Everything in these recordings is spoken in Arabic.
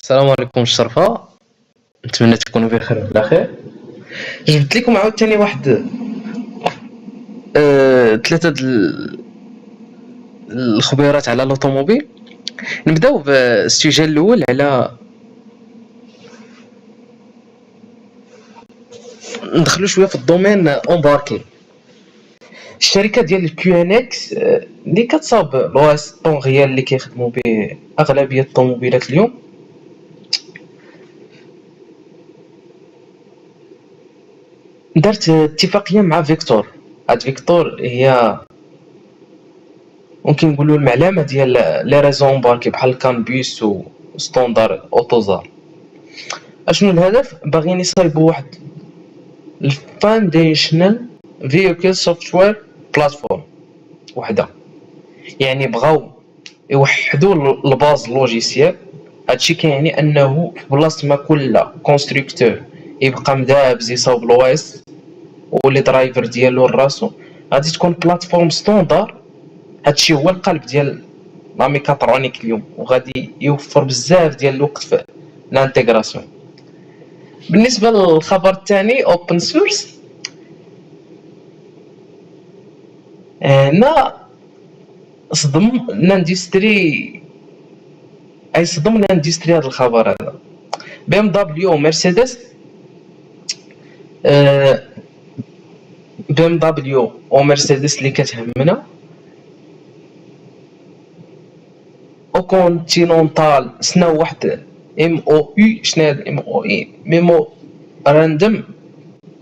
السلام عليكم الشرفة. نتمنى تكونوا بخير وعلى خير. جبت لكم عاوتاني واحد ثلاثة الخبيرات على الاوتوموبيل. نبداو بالسجال الاول على ندخلوا شويه في الدومين امباركي. الشركه ديال الكيو ان اكس اللي كتصاب لواس طونغيال اللي كيخدموا به اغلبيه الطوموبيلات اليوم، دارت اتفاقيه مع فيكتور. هاد فيكتور هي ممكن نقولوا المعلمه ديال لي ريزون امباركي بحال كانبيس وستوندار اوتوزار. اشنو الهدف؟ باغيين يصايبوا واحد الفاونديشنال فيوكل سوفتوير بلاتفورم وحده، يعني بغاو يوحدوا الباز لوجيسيال. هادشي كيعني انه في بلاصه ما كل كونستركتور يبقى مدابز يصاوب لوايس ولي درايفر ديالو راسو، غادي تكون بلاتفورم ستوندار. هادشي هو القلب ديال لا ميكاترونيك اليوم، وغادي يوفر بزاف ديال الوقت في الانتيغراسيون. بالنسبه للخبر الثاني اوبن سورس، هنا صدم الاندستري، اي صدم الاندستري هذا الخبر هذا. بي ام دبليو ومرسيدس، بي ام دبليو ومرسيدس اللي كتهمنا، او كونتينونتال سناو واحد ام او اي. شنو هاد ام او اي؟ ميمو راندوم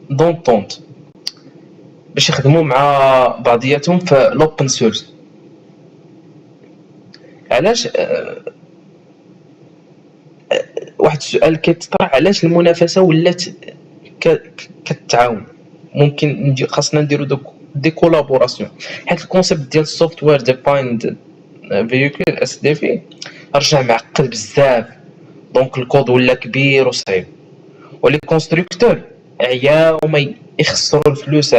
دونتونت باش يخدموا مع بعضياتهم في الاوبن سورس. علاش واحد السؤال كيتطرح، علاش المنافسه ولات كتعاون؟ ممكن خاصنا نديرو دي كولابوراسيون، حيت الكونسيبت ديال السوفتوير ديفايند فيكول اس دي في رجع معقد بزاف. دونك الكود ولا كبير وصعيب، ولي كونستركتور عياو ما يخسروا الفلوس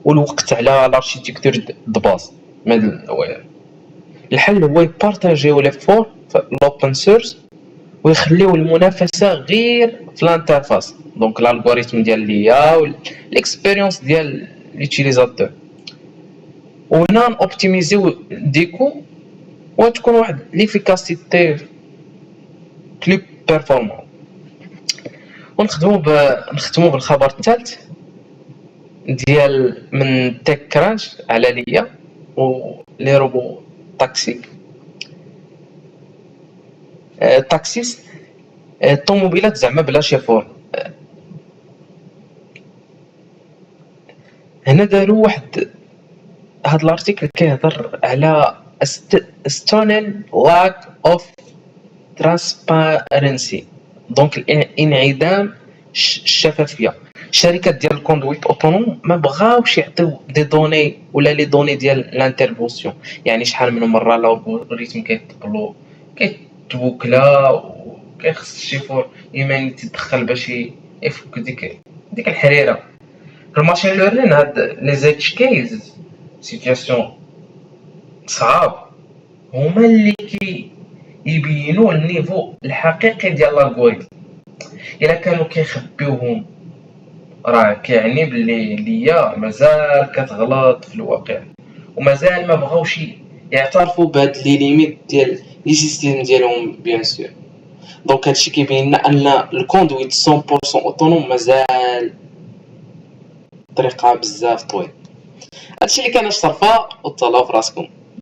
والوقت على الاركيتكتور د باز. الحل هو يبارطاجيو لي فور في الاوبن سورس ويخليو المنافسه غير في الانترفاس، دونك الالغوريثم ديال ليا والاكسبيريونس ديال ليوتيليزاتور، وهنا اوبتيميزيو ديكو وتكون واحد ليفيكاسيتي كلي بيرفورمون. ونختموا بالخبر الثالث ديال من تيك كرانش على ليا ولي روبو تاكسي. تاكسيس الطوموبيلات زعما بلا شيفور. هنا داروا واحد، هاد الارتيكل كيهضر على stunning lack of transparency، دونك انعدام الشفافيه. الشركات ديال الكوندويت اوتونوم ما بغاوش يعطيو دي دوني ولا لي دوني ديال لانترفونسيون، يعني شحال من مره الالغوريثم كيتبوكلا وكيخص الشيفور ايمان يتدخل باش يفك ديك الحريره. في الماشين ليرنين هاد لي زيتش كيز سيتياسيون صعاب هما اللي يبينوا النيفو الحقيقي ديال الالغوريثم. الا كانوا كيخبيوهم راه كيعني باللي ليا مازال كتغلط في الواقع، ومازال ما بغاوش يعترفوا بهاد لي ليميت ديال لي سيستيم ديالهم بيان سور. دونك هادشي كيبين لنا ان الكوندويت 100% اوتونوم مازال طريقه بزاف طويل. هادشي اللي كان الشرفه، وتهلاو في راسكم.